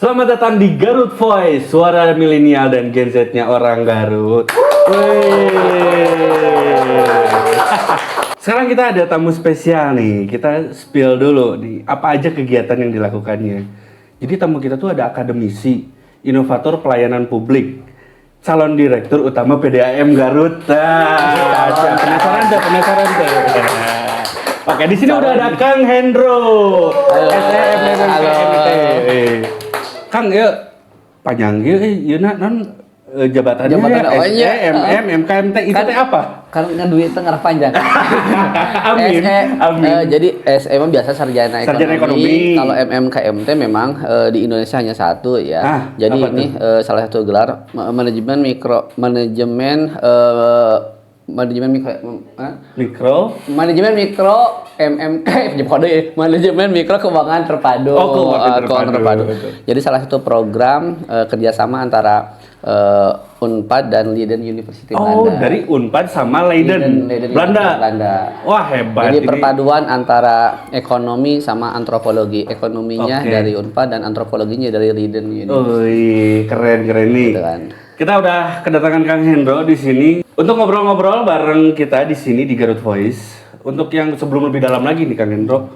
Selamat datang di Garut Voice, suara milenial dan Gen Z-nya orang Garut. Sekarang kita ada tamu spesial nih. Kita spill dulu nih, apa aja kegiatan yang dilakukannya. Jadi tamu kita tuh ada akademisi, inovator pelayanan publik, calon direktur utama PDAM Garut. Penasaran deh. Oke, di sini udah ada Kang Hendro. Kang, ya panjang ya non jabatannya SEM, MKMT itu teh apa? Karena duit itu ngarah panjang. Amin. Jadi SEM biasa sarjana ekonomi. Kalau MKMT memang di Indonesia hanya satu ya. Jadi ini salah satu gelar manajemen mikro manajemen mikro keuangan terpadu. Keuangan terpadu. Jadi salah satu program kerjasama antara Unpad dan Leiden University Belanda. Dari Unpad sama Leiden Belanda. Wah, hebat. Jadi perpaduan antara ekonomi sama antropologi. Ekonominya dari Unpad dan antropologinya dari Leiden University. Keren nih. Gitu kan. Kita udah kedatangan Kang Hendro di sini untuk ngobrol-ngobrol bareng kita di sini di Garut Voice. Untuk yang sebelum lebih dalam lagi nih Kang Hendro,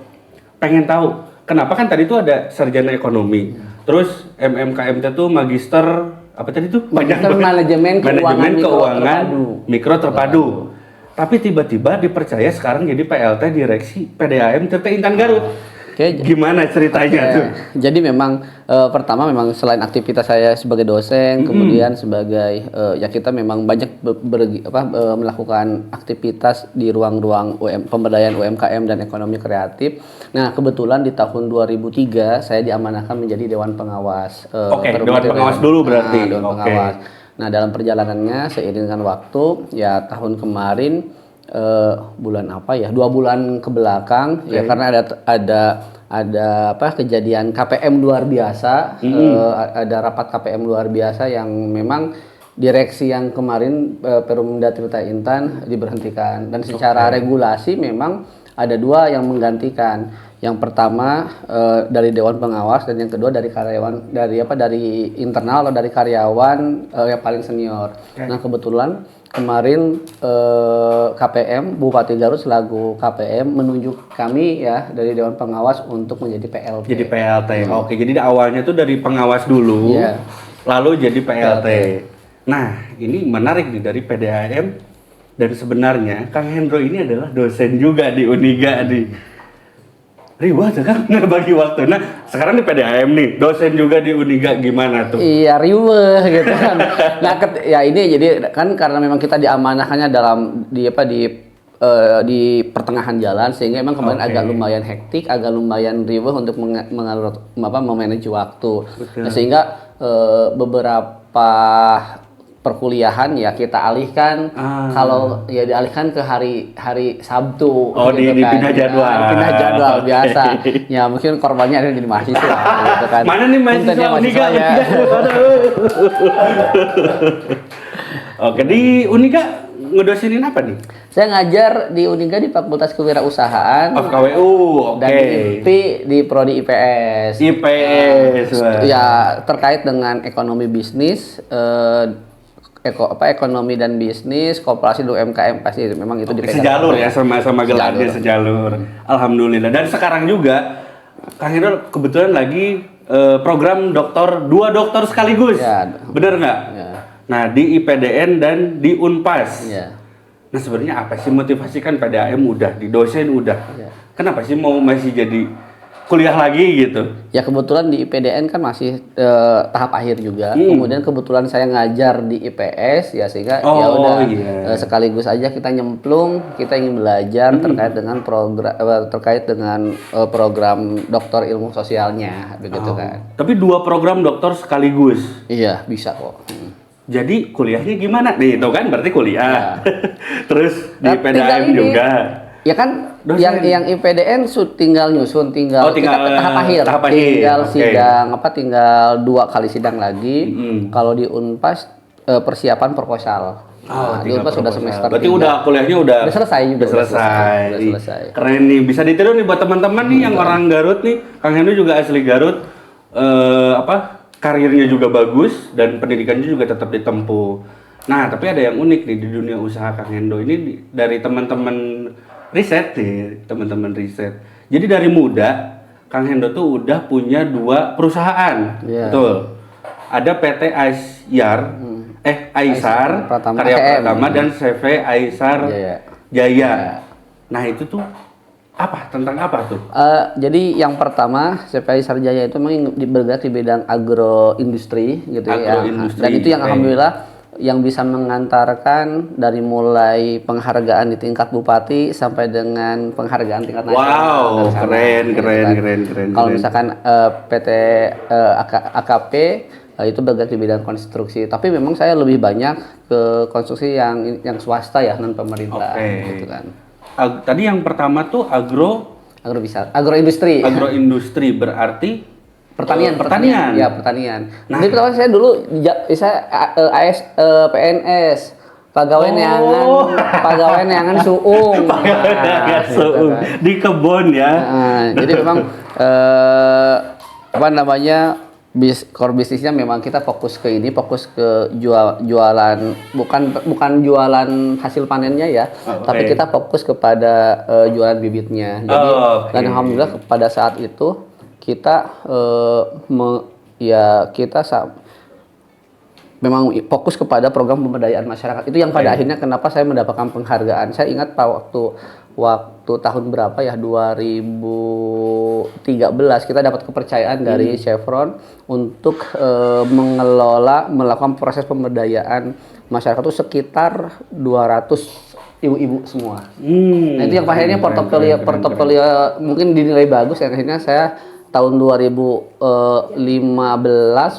pengen tahu kenapa kan tadi tuh ada sarjana ekonomi, terus MMKMT tuh magister apa tadi tuh? Manajemen keuangan mikro terpadu. Tapi tiba-tiba dipercaya sekarang jadi PLT direksi PDAM TT Intan Garut. Gimana ceritanya tuh? Jadi memang pertama memang selain aktivitas saya sebagai dosen, kemudian sebagai ya kita memang banyak melakukan aktivitas di ruang-ruang pemberdayaan UMKM dan ekonomi kreatif. Nah, kebetulan di tahun 2003 saya diamanahkan menjadi dewan pengawas. Dewan pengawas dulu berarti. Dewan pengawas. Nah, dalam perjalanannya seiring dengan waktu, ya tahun kemarin bulan apa ya? 2 bulan ke belakang ya karena ada kejadian KPM luar biasa, ada rapat KPM luar biasa yang memang direksi yang kemarin Perumda Tirta Intan diberhentikan dan secara regulasi memang ada 2 yang menggantikan. Yang pertama dari dewan pengawas dan yang kedua dari karyawan dari internal atau dari karyawan yang paling senior. Nah, kebetulan kemarin KPM Bupati Garut selaku KPM menunjuk kami ya dari dewan pengawas untuk menjadi PLT. Jadi PLT. Oke, jadi awalnya tuh dari pengawas dulu, lalu jadi PLT. Nah, ini menarik nih dari PDAM dan sebenarnya Kang Hendro ini adalah dosen juga di Uniga nih. Riwah tuh kan bagi waktu. Nah, sekarang di PDAM nih, dosen juga di Uniga gimana tuh? Iya, riwah gitu kan. Nah, ya ini jadi kan karena memang kita diamanahkannya di pertengahan jalan sehingga memang kemarin agak lumayan hektik, agak lumayan riwah untuk memanage waktu. Nah, sehingga beberapa perkuliahan ya kita alihkan kalau ya dialihkan ke hari Sabtu gitu dipindah jadwal. Dipindah jadwal biasa. Ya mungkin korbannya ada jadi mahasiswa gitu kan. Mana nih mahasiswa Uniga ya? Oke, di Uniga ngedosenin apa nih? Saya ngajar di Uniga di Fakultas Kewirausahaan. KWU, oke. Dan di Prodi IPS. Ya terkait dengan ekonomi bisnis, ekonomi dan bisnis, koperasi dan UMKM pasti memang itu dipegang. Sejalur ya, sama gelarnya sejalur. Alhamdulillah. Dan sekarang juga Kang Hendro kebetulan lagi program 2 doktor sekaligus. Ya, bener nggak? Ya. Nah, di IPDN dan di Unpas. Ya. Nah, sebenarnya apa sih motivasi kan PDAM udah, di dosen udah. Ya. Kenapa sih mau masih jadi kuliah lagi gitu? Ya kebetulan di IPDN kan masih tahap akhir juga. Kemudian kebetulan saya ngajar di IPS ya sehingga sekaligus aja kita nyemplung, kita ingin belajar terkait dengan program doktor ilmu sosialnya begitu kan. Tapi 2 program doktor sekaligus. Iya, bisa kok. Jadi kuliahnya gimana nih? Itu kan berarti kuliah. Terus di PDAM juga. Ya kan yang IPDN tinggal nyusun tinggal tahap akhir. Tinggal sidang tinggal 2 kali sidang lagi. Kalau di Unpas persiapan proposal. Di Unpas sudah semester 3. Berarti kuliahnya udah selesai juga. Udah selesai. Keren nih, bisa ditiru nih buat teman-teman nih yang orang Garut nih. Kang Hendro juga asli Garut. karirnya juga bagus dan pendidikannya juga tetap ditempuh. Nah, tapi ada yang unik nih di dunia usaha Kang Hendo ini dari teman-teman riset nih, teman-teman riset. Jadi dari muda Kang Hendo tuh udah punya 2 perusahaan. Betul. Ada PT Aisar Karya Pratama dan CV Aisar Jaya. Nah, itu tuh tentang apa tuh? Jadi yang pertama CPI Sarjaya itu memang bergerak di bidang agroindustri gitu ya. Dan itu yang alhamdulillah yang bisa mengantarkan dari mulai penghargaan di tingkat bupati sampai dengan penghargaan tingkat nasional. Wow, keren. Kalau misalkan PT AKP itu bergerak di bidang konstruksi, tapi memang saya lebih banyak ke konstruksi yang swasta ya, non pemerintah gitu kan. Tadi yang pertama tuh agroindustri. Agroindustri berarti pertanian. Ya, pertanian. Nah, jadi pertama saya dulu PNS, pegawai neangan suung. Suung di kebun ya. Jadi memang core bisnisnya memang kita fokus ke jualan, bukan jualan hasil panennya ya, tapi kita fokus kepada jualan bibitnya. Jadi dan alhamdulillah pada saat itu kita memang fokus kepada program pemberdayaan masyarakat. Itu yang pada akhirnya kenapa saya mendapatkan penghargaan. Saya ingat waktu tahun berapa ya, 2013 kita dapat kepercayaan dari Chevron untuk melakukan proses pemberdayaan masyarakat itu sekitar 200 ibu-ibu semua. Nah, itu yang akhirnya portofolio mungkin dinilai bagus, akhirnya saya tahun 2015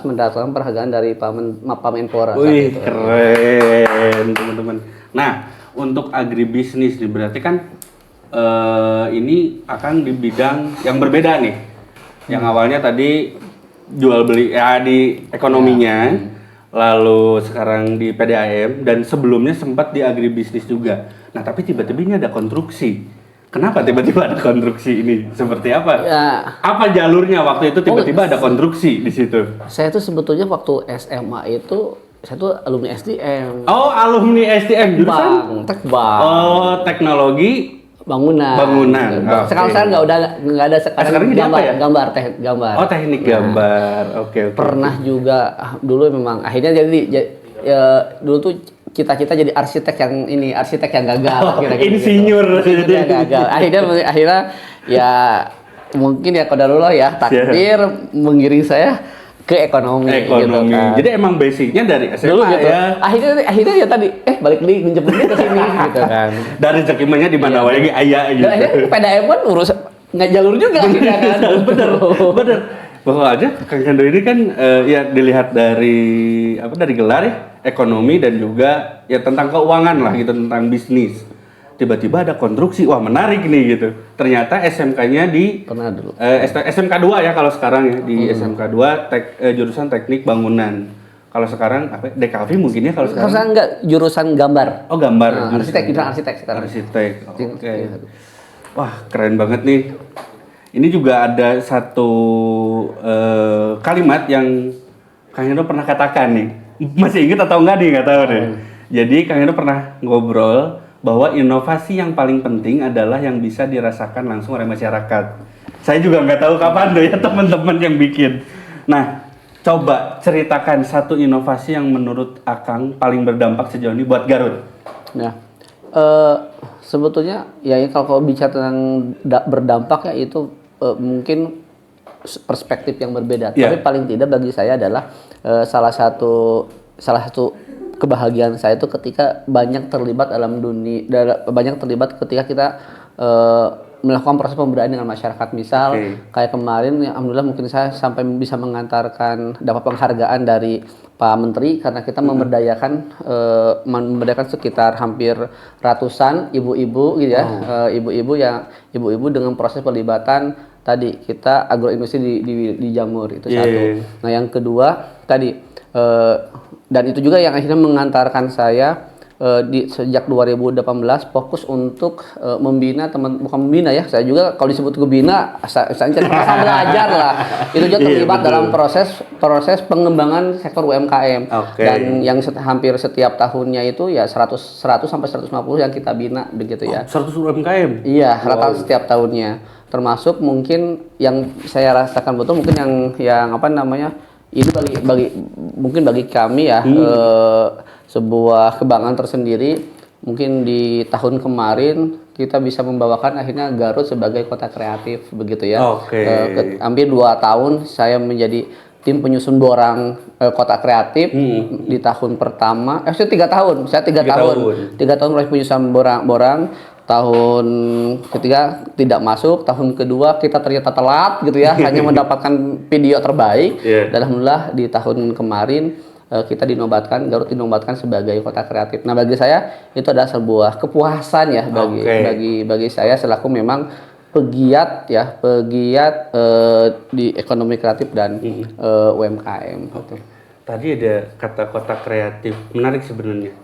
mendapatkan penghargaan dari Pak Menpora. Wih, keren teman-teman. Nah, untuk agribisnis nih berarti kan ini akan di bidang yang berbeda nih. Yang awalnya tadi jual beli di ekonominya, lalu sekarang di PDAM dan sebelumnya sempat di agribisnis juga. Nah, tapi tiba-tiba ini ada konstruksi. Kenapa tiba-tiba ada konstruksi ini? Seperti apa? Ya. Apa jalurnya waktu itu tiba-tiba ada konstruksi di situ? Saya tuh sebetulnya waktu SMA itu saya tuh alumni SDM. Oh, alumni SDM jurusan? Tekbang. Oh, teknologi bangunan. Sekarang nggak ada sekarang jadi apa ya? Gambar. Oh, teknik gambar. Oke. Pernah juga dulu memang akhirnya dulu tuh cita-cita jadi arsitek yang gagal. Insinyur gitu. Yang gagal. Akhirnya ya mungkin ya qadarullah ya, takdir mengiring saya ke ekonomi. Gitu kan. Jadi emang basicnya dari SMA dulu, gitu. Ya. Akhirnya ya tadi balik lagi menjemputnya ke sini gitu kan. Dari rezekinya di mana wae aya gitu. Akhirnya PDAM pun urus nggak jalur juga akhirnya kan. Bener. Bahwa aja Kang Hendo ini kan ya dilihat dari gelar ya, ekonomi dan juga ya tentang keuangan lah gitu, tentang bisnis. Tiba-tiba ada konstruksi, wah menarik nih gitu. Ternyata SMK-nya pernah dulu. SMK 2 ya kalau sekarang ya, di SMK 2 jurusan teknik bangunan. Kalau sekarang DKV mungkin ya kalau sekarang. Sekarang enggak, jurusan gambar. Oh, gambar. Arsitek sekarang. Arsitek. Oke. Wah, keren banget nih. Ini juga ada satu kalimat yang Kang Hendo pernah katakan nih. Masih ingat atau enggak nih, nggak tahu deh. Jadi Kang Hendo pernah ngobrol bahwa inovasi yang paling penting adalah yang bisa dirasakan langsung oleh masyarakat. Saya juga nggak tahu kapan tuh ya teman-teman yang bikin. Nah, coba ceritakan satu inovasi yang menurut Akang paling berdampak sejauh ini buat Garut. Nah, sebetulnya ya kalau bicara tentang berdampak ya itu mungkin perspektif yang berbeda. Tapi paling tidak bagi saya adalah salah satu kebahagiaan saya itu ketika banyak terlibat ketika kita melakukan proses pemberdayaan dengan masyarakat. Misal kayak kemarin ya, alhamdulillah mungkin saya sampai bisa mengantarkan dapat penghargaan dari Pak Menteri karena kita memberdayakan sekitar hampir ratusan ibu-ibu gitu ya. Ibu-ibu dengan proses pelibatan tadi kita agroindustri di Jamur itu satu. Nah, yang kedua tadi dan itu juga yang akhirnya mengantarkan saya sejak 2018 fokus untuk membina bukan membina ya, saya juga kalau disebut membina saya belajar lah. Itu juga terlibat dalam proses pengembangan sektor UMKM. Dan yang hampir setiap tahunnya itu ya 100 sampai 150 yang kita bina begitu ya. 100 UMKM? Iya, rata setiap tahunnya. Termasuk mungkin yang saya rasakan betul mungkin yang apa namanya? Ini mungkin bagi kami ya sebuah kebanggaan tersendiri. Mungkin di tahun kemarin kita bisa membawakan akhirnya Garut sebagai kota kreatif begitu ya. Hampir 2 tahun saya menjadi tim penyusun borang kota kreatif di tahun pertama. Saya 3 tahun. Saya 3 tahun. 3 tahun mulai penyusunan borang. Tahun ketiga tidak masuk, tahun kedua kita ternyata telat gitu ya, hanya mendapatkan video terbaik. Dan alhamdulillah di tahun kemarin kita Garut dinobatkan sebagai kota kreatif. Nah bagi saya itu adalah sebuah kepuasan ya bagi saya selaku memang pegiat di ekonomi kreatif dan UMKM. Tadi ada kata kota kreatif, menarik sebenarnya.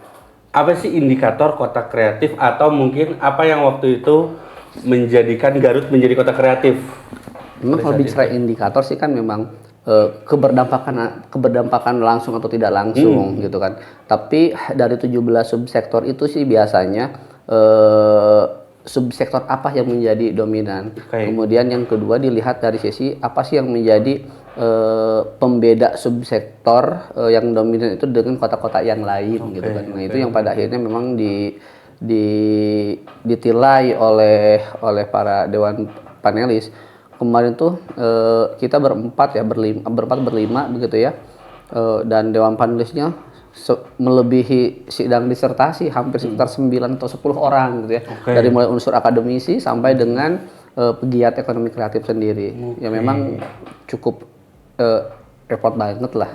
Apa sih indikator kota kreatif atau mungkin apa yang waktu itu menjadikan Garut menjadi kota kreatif? Memang kalau bicara indikator sih kan memang keberdampakan langsung atau tidak langsung gitu kan. Tapi dari 17 subsektor itu sih biasanya subsektor apa yang menjadi dominan. Kemudian yang kedua dilihat dari sisi apa sih yang menjadi pembeda subsektor yang dominan itu dengan kota-kota yang lain gitu kan. Nah itu yang pada akhirnya memang ditilai oleh para dewan panelis. Kemarin tuh kita berempat berlima begitu ya, dan dewan panelisnya melebihi sidang disertasi hampir sekitar 9 atau 10 orang gitu ya. Dari mulai unsur akademisi sampai dengan pegiat ekonomi kreatif sendiri. Ya memang cukup repot banget lah.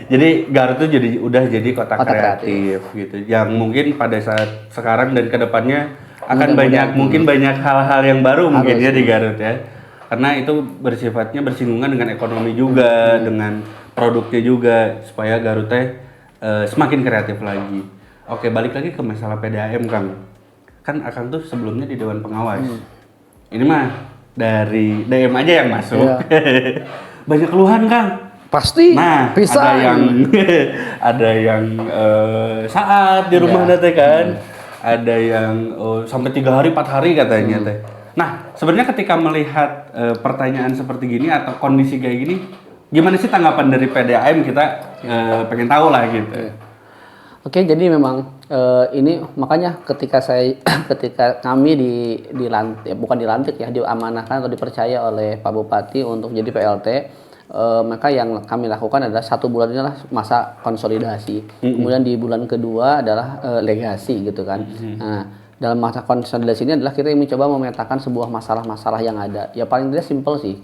Jadi Garut tuh udah jadi kota kreatif gitu. Yang mungkin pada saat sekarang dan kedepannya akan banyak hal-hal yang baru mungkin ya di Garut ya. Karena itu bersifatnya bersinggungan dengan ekonomi juga, dengan produknya juga supaya Garut semakin kreatif lagi. Oke, balik lagi ke masalah PDAM Kang. Kan Akang tuh sebelumnya di Dewan Pengawas. Ini mah dari DM aja yang masuk. Banyak keluhan Kang. Pasti. Nah, ada yang saat di rumah teh kan. Ada yang sampai 3 hari 4 hari katanya teh. Nah, sebenarnya ketika melihat pertanyaan seperti gini atau kondisi kayak gini, gimana sih tanggapan dari PDAM kita pengen tahu lah gitu. Oke, jadi memang ini makanya ketika kami dilantik ya, diamanahkan atau dipercaya oleh Pak Bupati untuk jadi PLT, maka yang kami lakukan adalah 1 bulan ini adalah masa konsolidasi. Kemudian di bulan kedua adalah legasi gitu kan. Nah, dalam masa konsolidasi ini adalah kita mencoba memetakan sebuah masalah-masalah yang ada. Ya paling tidak simpel sih.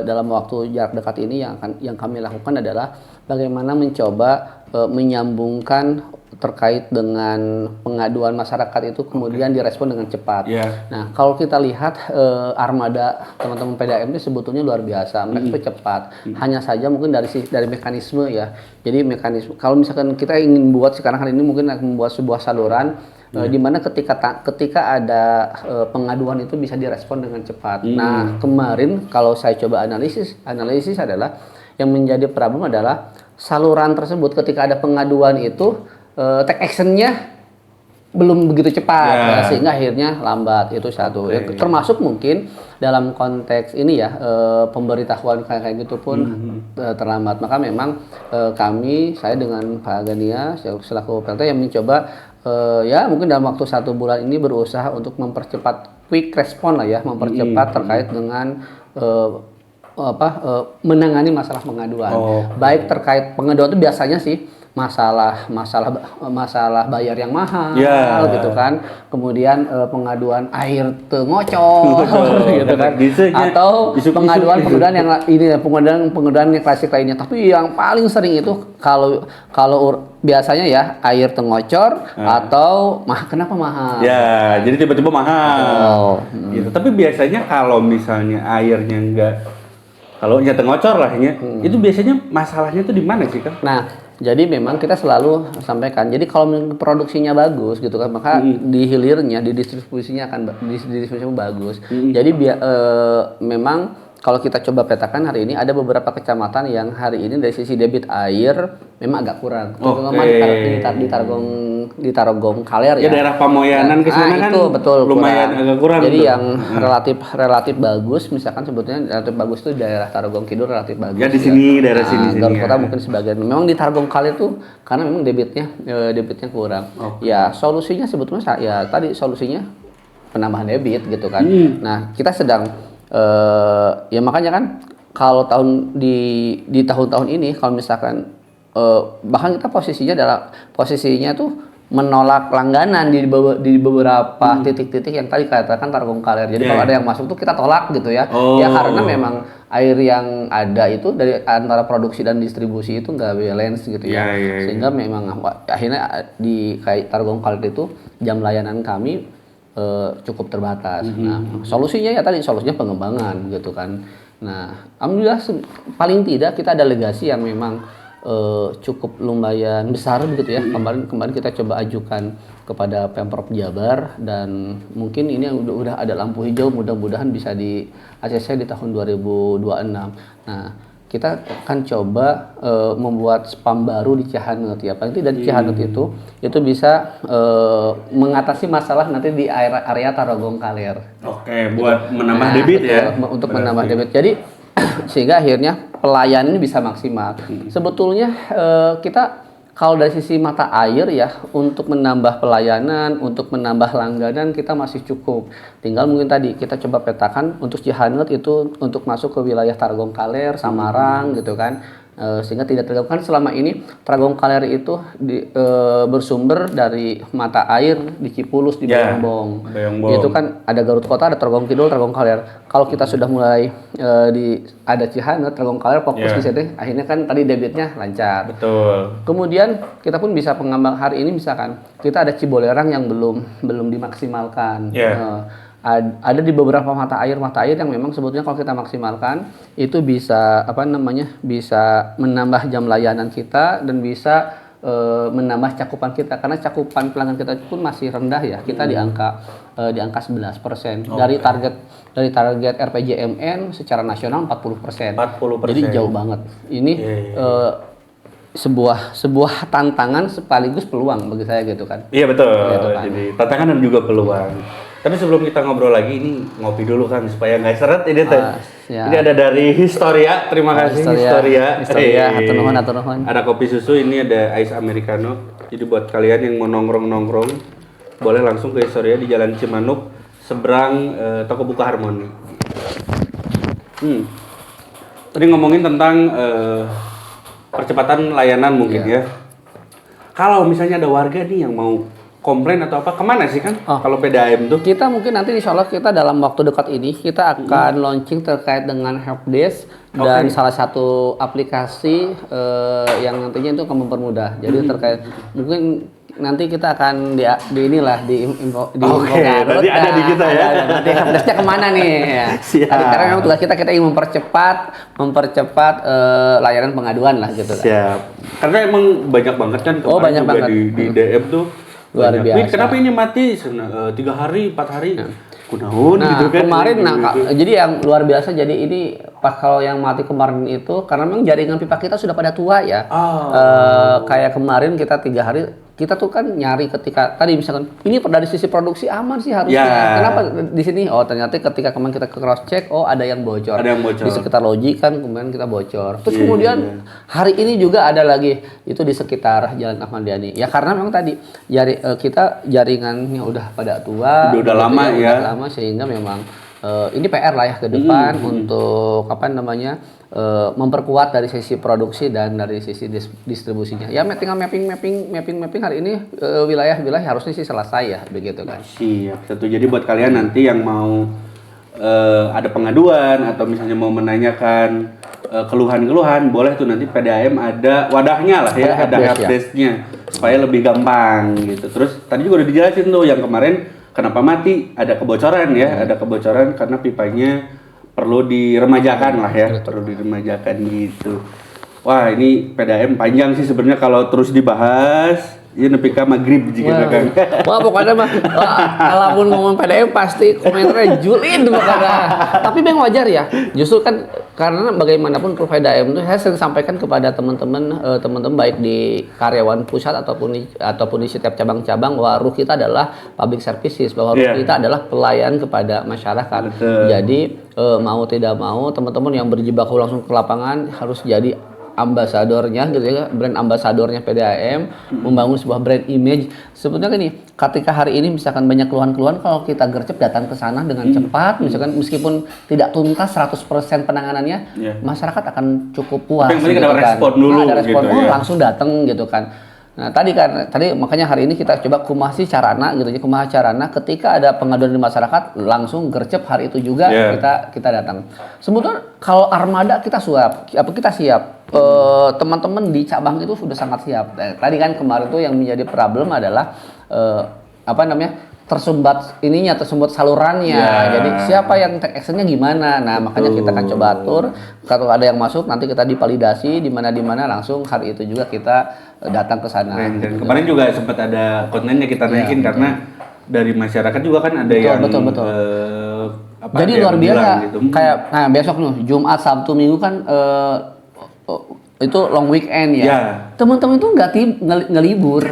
Dalam waktu jarak dekat ini yang kami lakukan adalah bagaimana mencoba menyambungkan terkait dengan pengaduan masyarakat itu kemudian direspon dengan cepat. Nah, kalau kita lihat armada teman-teman PDAM ini sebetulnya luar biasa, mereka itu cepat. Hanya saja mungkin dari mekanisme ya. Jadi mekanisme kalau misalkan kita ingin buat sekarang hari ini mungkin akan membuat sebuah saluran di mana ketika ada pengaduan itu bisa direspon dengan cepat. Nah, kemarin kalau saya coba analisis adalah yang menjadi problem adalah saluran tersebut ketika ada pengaduan itu take action-nya belum begitu cepat sehingga akhirnya lambat. Itu satu. Termasuk mungkin dalam konteks ini ya pemberitahuan kayak gitu pun terlambat. Maka memang saya dengan Pak Gania selaku PLT yang mencoba ya mungkin dalam waktu 1 bulan ini berusaha untuk mempercepat quick respon lah ya, mempercepat terkait dengan menangani masalah pengaduan. Baik terkait pengaduan itu biasanya sih masalah bayar yang mahal gitu kan, kemudian pengaduan air ngocor gitu kan, atau pengaduan yang ini pengaduan yang klasik lainnya. Tapi yang paling sering itu kalau biasanya ya air ngocor atau kenapa mahal? Ya, jadi tiba-tiba mahal. Gitu. Tapi biasanya kalau misalnya airnya enggak, kalau ngocor lah ya, itu biasanya masalahnya itu di mana sih Kang? Nah, Jadi memang kita selalu sampaikan. Jadi kalau produksinya bagus gitu kan, maka di hilirnya, di distribusinya bagus. Jadi memang kalau kita coba petakan hari ini ada beberapa kecamatan yang hari ini dari sisi debit air memang agak kurang. Terutama di Tarogong Kaler ya. Daerah Pamoyanan ke sana kan itu betul lumayan kurang. agak kurang. Jadi yang relatif bagus, misalkan sebetulnya relatif bagus itu daerah Tarogong Kidul relatif bagus. Ya di sini daerah sini. Garut Kota mungkin sebagian. Memang di Tarogong Kaler tuh karena memang debitnya kurang. Ya solusinya sebetulnya ya tadi solusinya penambahan debit gitu kan. Nah kita sedang ya makanya kan kalau di tahun-tahun ini kalau misalkan bahkan kita posisinya tuh menolak langganan di beberapa titik-titik yang tadi katakan Tarogong Kaler. Jadi kalau ada yang masuk tuh kita tolak gitu ya. Ya karena memang air yang ada itu dari antara produksi dan distribusi itu nggak balance gitu ya. Sehingga memang akhirnya di kayak Tarogong Kaler itu jam layanan kami cukup terbatas. Nah, solusinya ya tadi solusinya pengembangan gitu kan. Nah, alhamdulillah paling tidak kita ada legasi yang memang cukup lumayan besar begitu ya. Kemarin kita coba ajukan kepada Pemprov Jabar dan mungkin ini udah ada lampu hijau, mudah-mudahan bisa di ACC di tahun 2026. Nah, kita akan coba membuat spam baru di Cihanut ya. Paling tidak di Cihanut itu bisa mengatasi masalah nanti di area Tarogong Kaler. Oke, buat menambah debit ya. Untuk menambah debit. Jadi sehingga akhirnya pelayanan ini bisa maksimal. Sebetulnya kita kalau dari sisi mata air ya untuk menambah pelayanan, untuk menambah langganan kita masih cukup. Tinggal mungkin tadi kita coba petakan untuk Cihanut itu untuk masuk ke wilayah Tarogong Kaler, Samarang gitu kan. Sehingga tidak terganggu kan selama ini Tarogong Kaler itu bersumber dari mata air di Cipulus di Bayongbong. Itu kan ada Garut Kota, ada Tarogong Kidul, Tarogong Kaler. Kalau kita sudah mulai ada Cihanut, Tarogong Kaler fokus di situ, akhirnya kan tadi debitnya lancar. Betul. Kemudian kita pun bisa pengembang hari ini misalkan kita ada Cibolerang yang belum dimaksimalkan. Ada di beberapa mata air yang memang sebetulnya kalau kita maksimalkan itu bisa bisa menambah jam layanan kita dan bisa menambah cakupan kita karena cakupan pelanggan kita pun masih rendah ya. Kita di angka 11%. Dari target RPJMN secara nasional 40%. Jadi jauh banget. Ini sebuah tantangan sekaligus peluang bagi saya gitu kan. Iya betul. Gitu kan. Jadi tantangan dan juga peluang. Tapi sebelum kita ngobrol lagi ini ngopi dulu kan supaya nggak seret ini teh. Ini ada dari Historia, terima kasih Historia. Hatur nuhun. Ada kopi susu, ini ada ice americano. Jadi buat kalian yang mau nongkrong boleh langsung ke Historia di Jalan Cimanuk seberang toko buku Harmoni. Tadi ngomongin tentang percepatan layanan mungkin ya. Kalau misalnya ada warga nih yang mau komplain atau apa, kemana sih kan kalau PDAM tuh? Kita mungkin nanti insya Allah kita dalam waktu dekat ini kita akan launching terkait dengan helpdesk dan salah satu aplikasi yang nantinya itu akan mempermudah. Jadi terkait mungkin nanti kita akan di infokan. Berarti ada di kita ya. Nanti helpdesknya kemana nih? Ya. Karena memang tugas kita ingin mempercepat layanan pengaduan lah gitu. Siap. Karena emang banyak banget kan banyak banget di DM tuh. Luar biasa. Kenapa ini mati 3 hari, 4 hari? Kunaun gitu kan. Kemarin jadi yang luar biasa jadi ini pas kalau yang mati kemarin itu karena memang jaringan pipa kita sudah pada tua ya. Kayak kemarin kita 3 hari kita tuh kan nyari ketika tadi misalkan ini dari sisi produksi aman sih harusnya. Kenapa di sini? Ternyata ketika kemarin kita cross check ada yang bocor. Di sekitar Logi kan kemudian kita bocor. Terus kemudian hari ini juga ada lagi itu di sekitar Jalan Ahmad Yani. Ya karena memang tadi kita jaringannya udah pada tua. Udah lama ya. Sehingga memang ini PR lah ya ke depan untuk memperkuat dari sisi produksi dan dari sisi distribusinya. Ya tinggal mapping hari ini wilayah harusnya sih selesai ya begitu kan. Siap. Jadi buat kalian nanti yang mau ada pengaduan atau misalnya mau menanyakan keluhan-keluhan, boleh tuh nanti PDAM ada wadahnya lah ya, ada helpdesk-nya supaya lebih gampang gitu. Terus tadi juga udah dijelasin tuh yang kemarin kenapa mati, ada kebocoran ya, ada kebocoran karena pipanya perlu diremajakan lah ya, perlu diremajakan gitu. Wah, ini PDAM panjang sih sebenarnya kalau terus dibahas. Iya nepi ka magrib jika Kang. Wah, pokoknya mah lamun ngomong PDAM pasti komentarnya julid pokoknya. Tapi memang wajar ya. Justru kan karena bagaimanapun PDAM itu saya sering sampaikan kepada teman-teman baik di karyawan pusat ataupun di setiap cabang-cabang bahwa ruh kita adalah public services, bahwa ruh kita adalah pelayan kepada masyarakat. Betul. Jadi mau tidak mau teman-teman yang berjibaku langsung ke lapangan harus jadi ambasadornya gitu ya, brand ambasadornya PDAM, membangun sebuah brand image. Sebetulnya gini, ketika hari ini misalkan banyak keluhan-keluhan, kalau kita gercep datang ke sana dengan cepat, misalkan meskipun tidak tuntas 100% penanganannya, masyarakat akan cukup puas. Tapi gitu ada respon dulu, ada respon, gitu, langsung datang gitu kan. Nah tadi makanya hari ini kita coba kumasi carana gitu ya, kumaha carana ketika ada pengaduan di masyarakat langsung gercep hari itu juga kita datang. Sebetulnya kalau armada kita siap. Teman-teman di cabang itu sudah sangat siap. Tadi kan kemarin tuh yang menjadi problem adalah tersumbat salurannya. Jadi siapa yang take actionnya gimana? Nah makanya kita akan coba atur. Kalau ada yang masuk nanti kita dipalidasi di mana langsung hari itu juga kita datang ke sana. Dan kemarin juga sempat ada kontennya kita naikin karena dari masyarakat juga kan ada betul. Jadi luar biasa. Gitu. Kayak besok nih Jumat, Sabtu, Minggu kan itu long weekend ya. Teman-teman itu nggak libur.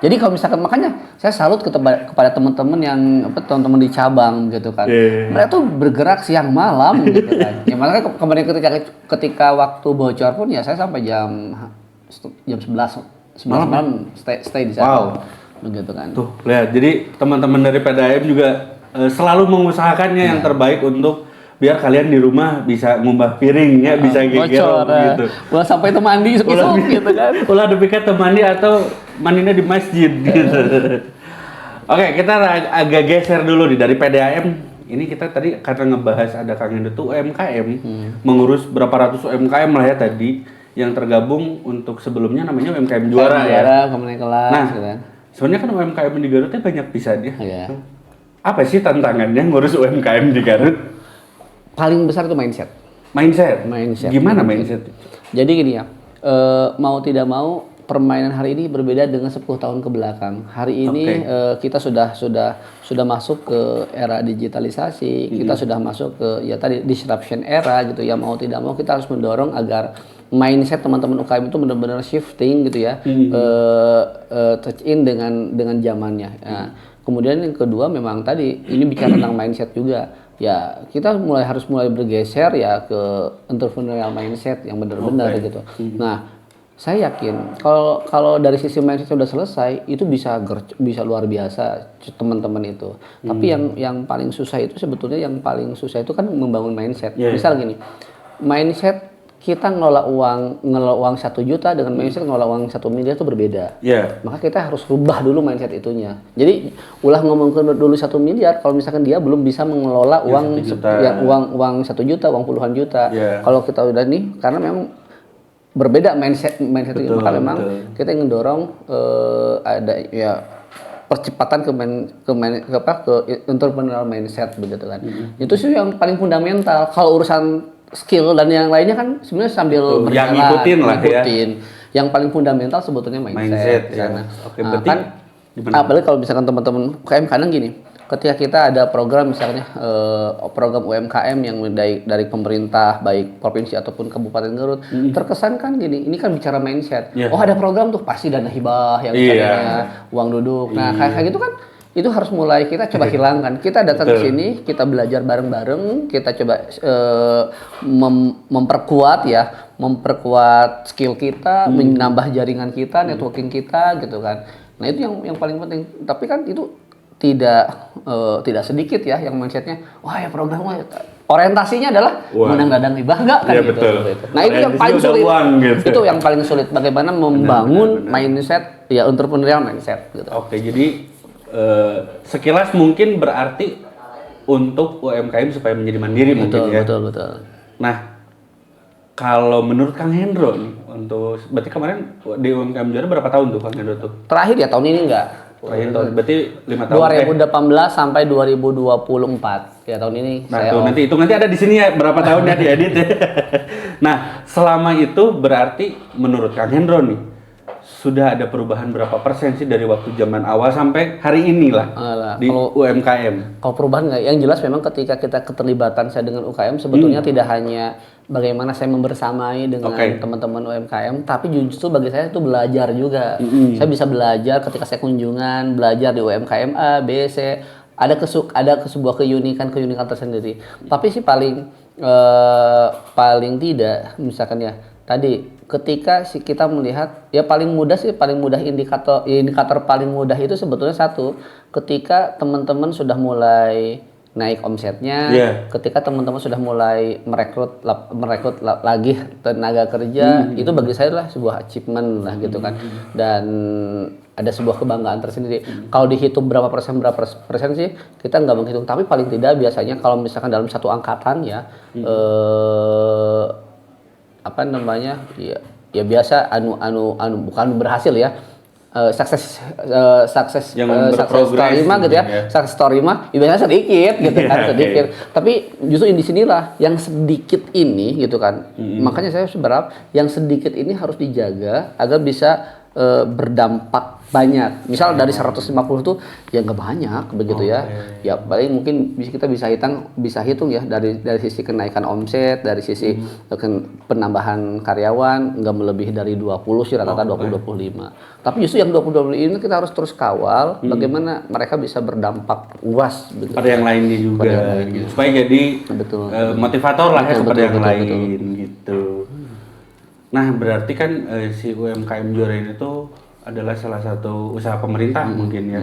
Jadi kalau misalkan makanya saya salut kepada teman-teman yang teman-teman di cabang gitu kan. Mereka tuh bergerak siang malam gitu kan. Ya makanya kemarin ketika waktu bocor pun ya saya sampai jam 11 malam stay di sana. Wow. Begitu kan. Tuh, lihat. Jadi teman-teman dari PDAM juga selalu mengusahakannya yang terbaik untuk biar kalian di rumah bisa ngumbah piring ya, bisa geger gitu. Ulah sampai itu mandi gitu kan. Ulah depikat mandi atau mandinya di masjid gitu. Oke, kita agak geser dulu nih dari PDAM. Ini kita tadi karena ngebahas ada Kang Hendro tuh UMKM, mengurus berapa ratus UMKM lah ya tadi yang tergabung untuk sebelumnya namanya UMKM Juara ya. Nah, gitu kan. Sebenarnya kan UMKM di Garut itu banyak pisannya. Apa sih tantangannya ngurus UMKM di Garut? Paling besar itu mindset. Gimana mindset? Jadi gini ya, mau tidak mau permainan hari ini berbeda dengan 10 tahun ke belakang. Hari ini kita sudah masuk ke era digitalisasi, kita sudah masuk ke tadi disruption era gitu ya. Mau tidak mau kita harus mendorong agar mindset teman-teman UKM itu benar-benar shifting gitu ya, touch in dengan zamannya. Nah, kemudian yang kedua memang tadi ini bicara tentang mindset juga. Ya kita harus mulai bergeser ya ke entrepreneurial mindset yang benar-benar gitu. Nah saya yakin kalau dari sisi mindset sudah selesai itu bisa luar biasa teman-teman itu. Tapi yang paling susah itu sebetulnya kan membangun mindset. Misal gini, mindset kita ngelola uang 1 juta dengan mindset ngelola uang 1 miliar itu berbeda. Maka kita harus rubah dulu mindset itunya. Jadi ulah ngomong dulu 1 miliar kalau misalkan dia belum bisa mengelola uang 1 juta, uang puluhan juta. Kalau kita udah nih karena memang berbeda mindset itu, maka memang kita ingin dorong ada ya percepatan ke entrepreneurial mindset begitu kan. Itu sih yang paling fundamental. Kalau urusan skill dan yang lainnya kan sebenarnya sambil berjalan, yang ngikutin lah ya. Yang paling fundamental sebetulnya mindset ya. Oke, nah, kan apalagi kalau misalkan teman-teman UMKM kadang gini, ketika kita ada program misalnya program UMKM yang dari pemerintah baik provinsi ataupun kabupaten Garut, terkesan kan gini, ini kan bicara mindset. Oh ada program tuh pasti dana hibah yang misalnya uang duduk. Nah kayak gitu kan itu harus mulai kita coba hilangkan. Kita datang ke sini, kita belajar bareng-bareng, kita coba memperkuat skill kita, menambah jaringan kita, networking kita gitu kan. Nah itu yang paling penting. Tapi kan itu tidak sedikit ya yang mindsetnya, wah ya program orientasinya adalah menang dadang hibah enggak kan gitu. Nah itu yang paling sulit. Itu yang paling sulit bagaimana membangun mindset ya entrepreneurial mindset gitu. Oke, jadi sekilas mungkin berarti untuk UMKM supaya menjadi mandiri mungkin ya. Betul. Nah, kalau menurut Kang Hendro nih untuk berarti kemarin di UMKM Juara berapa tahun tuh Kang Hendro tuh? Terakhir ya tahun ini enggak. Terakhir tahun berarti 5 tahun. 2018 sampai 2024 Ya tahun ini Nah, saya tuh, nanti ada di sini ya berapa tahun ya diedit ya. Nah, selama itu berarti menurut Kang Hendro nih sudah ada perubahan berapa persen sih dari waktu zaman awal sampai hari ini lah di UMKM? Kalau perubahan nggak, yang jelas memang ketika kita keterlibatan saya dengan UKM sebetulnya tidak hanya bagaimana saya membersamai dengan teman-teman UMKM, tapi justru bagi saya itu belajar juga. Saya bisa belajar ketika saya kunjungan, belajar di UMKM A, B, C. Ada sebuah keunikan tersendiri. Tapi sih paling tidak misalkan ya tadi ketika kita melihat ya paling mudah indikator paling mudah itu sebetulnya satu, ketika teman-teman sudah mulai naik omsetnya, ketika teman-teman sudah mulai merekrut lagi tenaga kerja, itu bagi saya lah sebuah achievement lah gitu kan, dan ada sebuah kebanggaan tersendiri. Kalau dihitung berapa persen sih kita nggak menghitung, tapi paling tidak biasanya kalau misalkan dalam satu angkatan ya ya biasa bukan berhasil ya. Sukses story mah gitu ya. Sukses story mah biasanya sedikit gitu kan, sedikit. Tapi justru di sinilah yang sedikit ini gitu kan. Makanya saya berharap yang sedikit ini harus dijaga agar bisa berdampak banyak. Misal dari 150 tuh ya nggak banyak begitu ya. Ya paling mungkin kita bisa hitung ya dari sisi kenaikan omset, dari sisi penambahan karyawan nggak melebihi dari 20 sih rata-rata 20-25. Tapi justru yang 20 ini kita harus terus kawal bagaimana mereka bisa berdampak luas begitu. Pada yang lainnya juga gitu. Supaya jadi motivator lah ya kepada yang lain gitu. Nah, berarti kan si UMKM Juara ini tuh adalah salah satu usaha pemerintah mungkin ya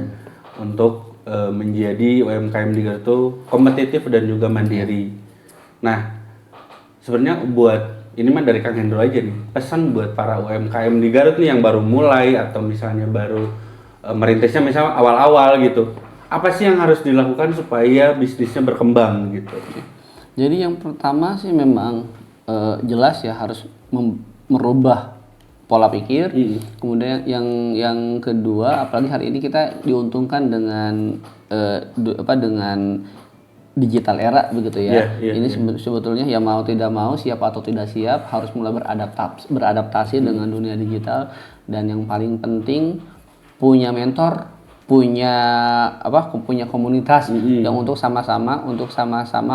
untuk menjadi UMKM di Garut tuh kompetitif dan juga mandiri. Nah, sebenarnya buat ini mah dari Kang Hendro aja nih, pesan buat para UMKM di Garut nih yang baru mulai atau misalnya baru merintisnya misalnya awal-awal gitu. Apa sih yang harus dilakukan supaya bisnisnya berkembang gitu? Jadi yang pertama sih memang jelas ya harus merubah pola pikir. Kemudian yang kedua, apalagi hari ini kita diuntungkan dengan dengan digital era begitu ya. Ini sebetulnya ya mau tidak mau, siap atau tidak siap harus mulai beradaptasi dengan dunia digital, dan yang paling penting punya mentor, punya komunitas yang untuk sama-sama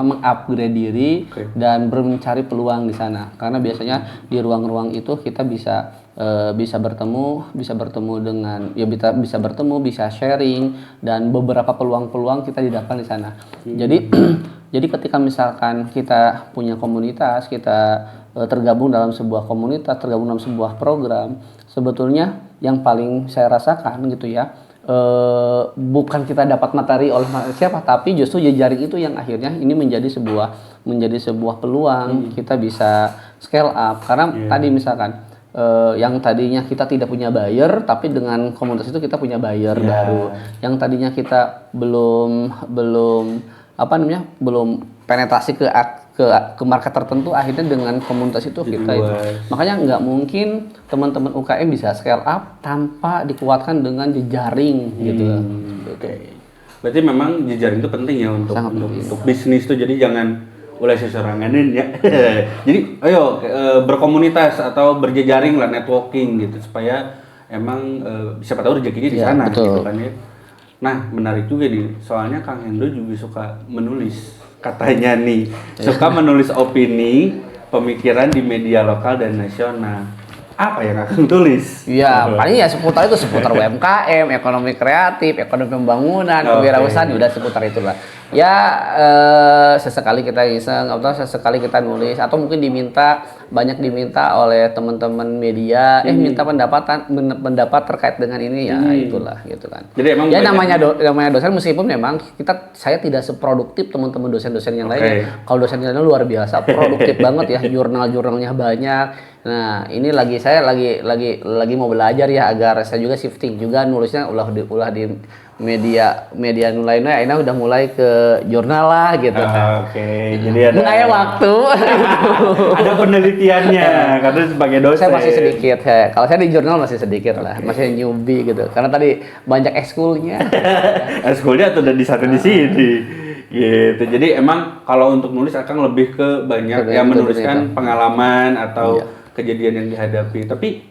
mengupgrade diri dan mencari peluang di sana, karena biasanya di ruang-ruang itu kita bisa bertemu dengan bisa sharing, dan beberapa peluang-peluang kita didapatkan di sana. Jadi ketika misalkan kita punya komunitas, kita tergabung dalam sebuah komunitas, tergabung dalam sebuah program, sebetulnya yang paling saya rasakan gitu ya, bukan kita dapat materi oleh siapa, tapi justru jejaring itu yang akhirnya ini menjadi sebuah peluang kita bisa scale up. Karena tadi misalkan yang tadinya kita tidak punya buyer, tapi dengan komunitas itu kita punya buyer baru. Yang tadinya kita belum penetrasi ke market tertentu, akhirnya dengan komunitas itu kita itu. Makanya nggak mungkin teman-teman UKM bisa scale up tanpa dikuatkan dengan jejaring gitu. Berarti memang jejaring itu penting ya untuk bisnis tuh, jadi jangan oleh seseranganin ya. Jadi ayo berkomunitas atau berjejaring lah, networking gitu, supaya emang siapa tahu rezekinya di sana gitu kan ya. Nah, menarik juga nih, soalnya Kang Hendro juga suka menulis, katanya nih, suka menulis opini, pemikiran di media lokal dan nasional. Apa yang akan tulis? Ya, paling ya seputar UMKM, ekonomi kreatif, ekonomi pembangunan, kewirausahaan, udah seputar itulah. Ya sesekali kita iseng atau sesekali kita nulis, atau mungkin banyak diminta oleh teman-teman media, minta pendapat terkait dengan ini, ya itulah gitu kan. Jadi emang ya namanya dosen, meskipun memang saya tidak seproduktif teman-teman dosen-dosen yang lainnya. Kalau dosen yang lainnya luar biasa produktif banget ya, jurnal-jurnalnya banyak. Nah, ini saya lagi mau belajar ya, agar saya juga shifting juga nulisnya ulah di media lainnya, ini udah mulai ke jurnal lah gitu. Jadi ada waktu. Ada penelitiannya karena sebagai dosen. Saya masih sedikit kalau saya di jurnal masih sedikit lah, masih newbie gitu. Karena tadi banyak ekskulnya. Ekskulnya tuh udah di sini. Gitu. Jadi emang kalau untuk nulis akan lebih ke banyak yang menuliskan pengalaman atau kejadian yang dihadapi. Tapi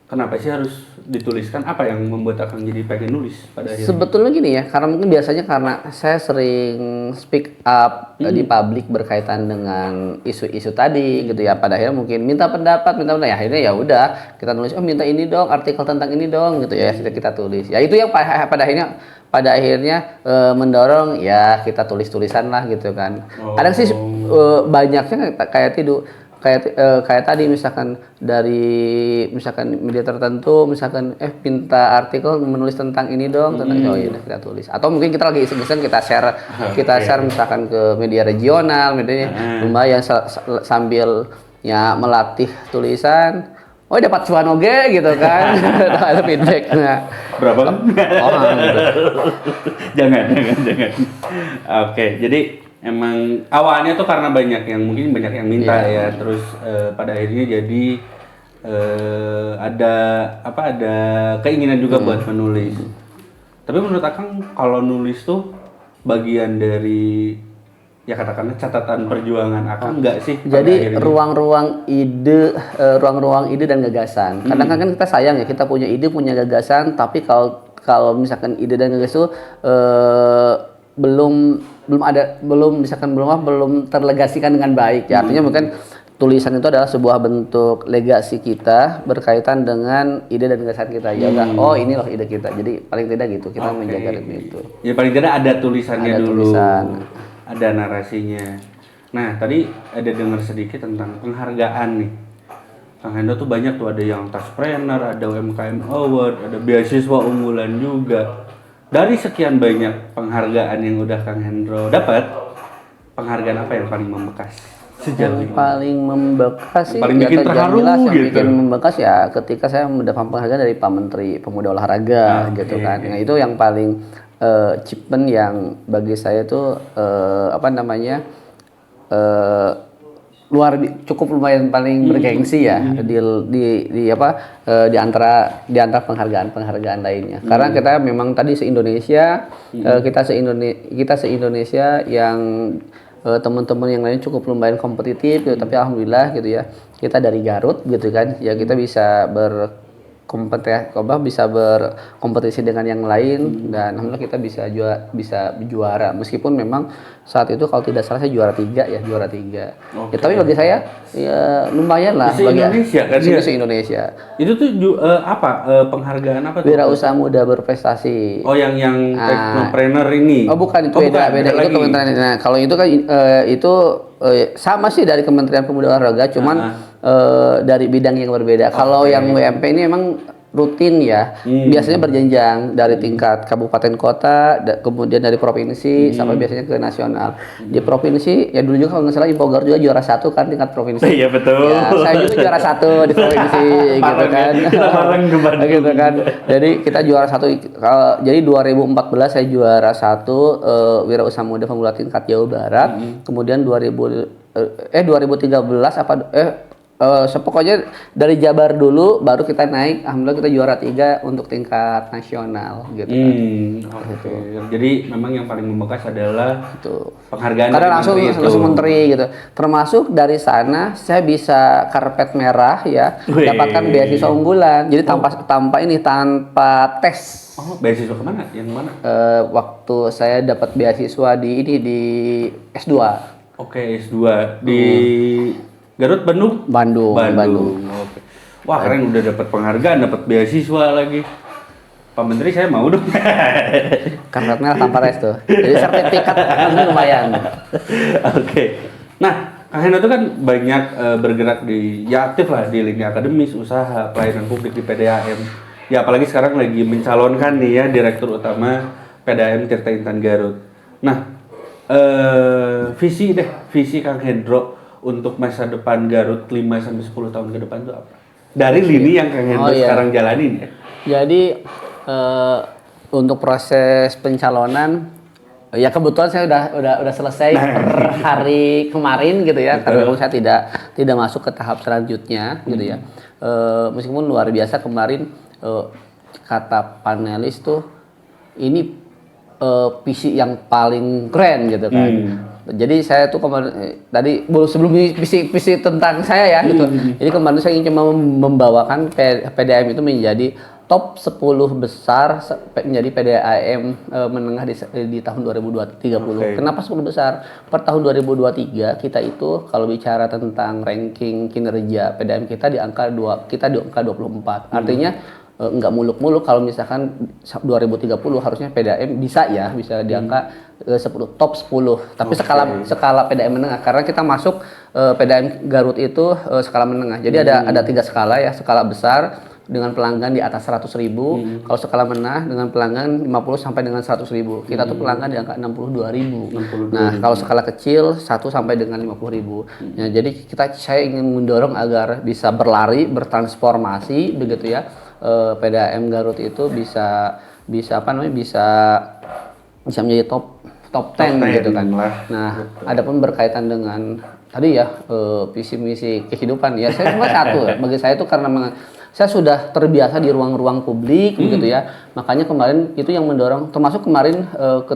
kenapa sih harus dituliskan? Apa yang membuat Akang jadi pengen nulis pada akhirnya? Sebetulnya gini ya, karena mungkin biasanya karena saya sering speak up di publik berkaitan dengan isu-isu tadi gitu ya. Pada akhirnya mungkin minta pendapat ya akhirnya ya udah kita nulis minta ini dong, artikel tentang ini dong gitu ya, kita tulis. Ya itu yang pada akhirnya mendorong ya kita tulis-tulisan lah gitu kan. Ada sih banyaknya kayak tadi misalkan dari misalkan media tertentu misalkan minta artikel menulis tentang ini dong tentang oh ya kita tulis atau mungkin kita lagi iseng-iseng kita share misalkan ke media regional medianya lumayan sambil ya melatih tulisan. Oh dapat cuan oge gitu kan, ada feedbacknya. Berapa? Gitu. Jangan. Oke, jadi emang awalnya tuh karena banyak yang minta ya, terus pada akhirnya jadi ada keinginan juga buat menulis. Tapi menurut Akang kalau nulis tuh bagian dari ya katakanlah catatan perjuangan Akang enggak sih? Jadi ruang-ruang ide dan gagasan. Kadang-kadang kan kita sayang ya kita punya ide punya gagasan, tapi kalau misalkan ide dan gagasan itu belum terlegasikan dengan baik ya. Artinya mungkin tulisan itu adalah sebuah bentuk legasi kita berkaitan dengan ide dan gagasan kita. Ya oh ini loh ide kita. Jadi paling tidak gitu kita menjaga itu. Ya paling tidak ada tulisannya dulu. Ada narasinya. Nah, tadi ada dengar sedikit tentang penghargaan nih. Kang Hendro tuh banyak tuh, ada yang Taskpreneur, ada UMKM Award, ada beasiswa unggulan juga. Dari sekian banyak penghargaan yang udah Kang Hendro dapat, penghargaan apa yang paling membekas sejauh ini? Paling membekas sih, paling bikin terharu yang gitu. Bikin membekas ya ketika saya mendapat penghargaan dari Pak Menteri Pemuda Olahraga gitu kan. Nah, itu yang paling achievement yang bagi saya tuh cukup lumayan paling bergengsi ya di antara penghargaan lainnya. Karena kita memang tadi se-Indonesia kita se-Indonesia yang teman-teman yang lain cukup lumayan kompetitif gitu, tapi alhamdulillah gitu ya kita dari Garut gitu kan ya kita bisa berkompetisi dengan yang lain dan alhamdulillah kita bisa juara meskipun memang saat itu kalau tidak salah saya juara 3. Ya, tapi bagi saya ya lumayan lah bagi Indonesia kan Indonesia. Itu tuh penghargaan apa tuh? Wirausaha Muda Berprestasi. Oh yang Technopreneur ini. Oh bukan itu beda itu kementerian. Nah, kalau itu kan itu sama sih dari Kementerian Pemuda Olahraga cuman dari bidang yang berbeda. Kalau yang WMP ini memang rutin ya. Biasanya berjenjang dari tingkat kabupaten kota, kemudian dari provinsi sampai biasanya ke nasional. Di provinsi ya dulu juga kalau nggak salah Impogor juga juara 1 kan tingkat provinsi. Iya betul. Ya, saya juga juara 1 di provinsi gitu kan. Gitu kan. Jadi kita juara 1. Jadi 2014 saya juara 1 Wirausaha Muda Pemula tingkat Jawa Barat. Kemudian 2013 pokoknya dari Jabar dulu baru kita naik, alhamdulillah kita juara 3 untuk tingkat nasional gitu kan. Oke. Jadi memang yang paling membekas adalah penghargaan karena langsung menteri gitu. Termasuk dari sana saya bisa karpet merah ya, dapatkan beasiswa unggulan. Jadi tanpa tes. Oh, beasiswa kemana? Yang mana? Waktu saya dapat beasiswa di S2. Oke, S2 di Garut, Bandung. Oke. Wah, keren udah dapat penghargaan, dapat beasiswa lagi. Pak Menteri saya mau dong. Karena tanpa tes tuh. Jadi sertifikat lumayan. Oke. Nah, Kang Hendro itu kan banyak bergerak aktif lah di lini akademis, usaha, pelayanan publik di PDAM. Ya apalagi sekarang lagi mencalonkan nih ya Direktur Utama PDAM Tirta Intan Garut. Nah, visi Kang Hendro untuk masa depan Garut 5-10 tahun ke depan itu apa? Dari lini yang Kang Hendro sekarang jalanin ya? Jadi untuk proses pencalonan ya kebetulan saya udah selesai per hari kemarin gitu ya. Karena saya tidak masuk ke tahap selanjutnya gitu ya. Meskipun luar biasa kemarin kata panelis tuh ini visi yang paling keren gitu kan. Jadi saya tuh kemarin tadi sebelum visi tentang saya ya gitu. Jadi kemarin saya ingin cuma membawakan PDAM itu menjadi top 10 besar menjadi PDAM menengah di tahun 2030. Kenapa 10 besar? Per tahun 2023 kita itu kalau bicara tentang ranking kinerja PDAM kita di angka 24. Artinya nggak muluk-muluk kalau misalkan 2030 harusnya PDAM bisa di angka 10 top 10. Tapi skala PDAM menengah karena kita masuk PDAM Garut itu skala menengah. Jadi ada 3 skala ya, skala besar dengan pelanggan di atas 100.000, kalau skala menengah dengan pelanggan 50 sampai dengan 100.000. Kita tuh pelanggan di angka 62.000. Nah, kalau skala kecil 1 sampai dengan 50.000. Ya, jadi saya ingin mendorong agar bisa bertransformasi begitu ya. PDAM Garut itu bisa menjadi top 10 gitu kan. Nah, adapun berkaitan dengan tadi ya visi misi kehidupan ya saya cuma satu ya. Bagi saya itu karena saya sudah terbiasa di ruang-ruang publik begitu ya. Makanya kemarin itu yang mendorong, termasuk kemarin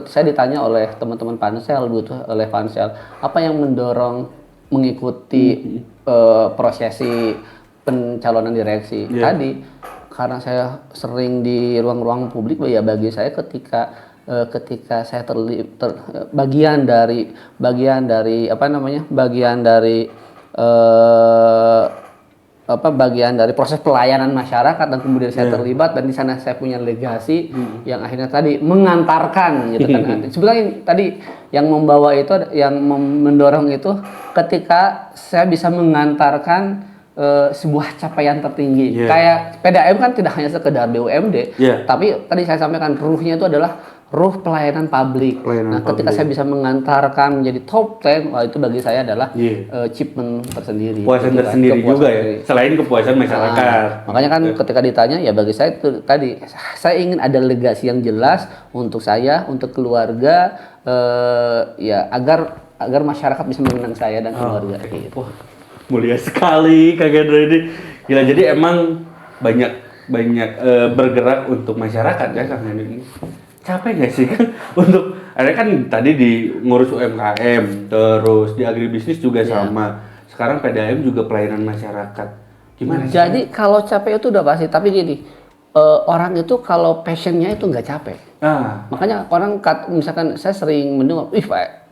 saya ditanya oleh teman-teman pansel gitu, oleh pansel, apa yang mendorong mengikuti prosesi pencalonan direksi tadi. Karena saya sering di ruang-ruang publik ya, bagi saya ketika saya bagian dari proses pelayanan masyarakat dan kemudian saya terlibat dan di sana saya punya legasi yang akhirnya tadi mengantarkan gitu kan. Sebenarnya tadi yang membawa itu, yang mendorong itu ketika saya bisa mengantarkan sebuah capaian tertinggi. Kayak PDAM kan tidak hanya sekedar BUMD, tapi tadi saya sampaikan ruhnya itu adalah ruh pelayanan publik. Ketika saya bisa mengantarkan menjadi top 10, wah itu bagi saya adalah achievement tersendiri. Kepuasan tersendiri juga ya, selain kepuasan masyarakat. Makanya kan ketika ditanya ya bagi saya itu tadi, saya ingin ada legasi yang jelas untuk saya, untuk keluarga, ya agar masyarakat bisa mengenang saya dan keluarga. Gitu. Mulia sekali Kak Hendro ini. Gila, jadi emang banyak bergerak untuk masyarakat ya Kak Hendro ini. Capek gak sih kan untuk ada kan tadi di ngurus UMKM, terus di agribisnis juga sama. Sekarang PDAM juga pelayanan masyarakat. Gimana sih? Jadi kalau capek itu udah pasti, tapi gini, orang itu kalau passionnya itu nggak capek. Makanya orang misalkan saya sering mendengar,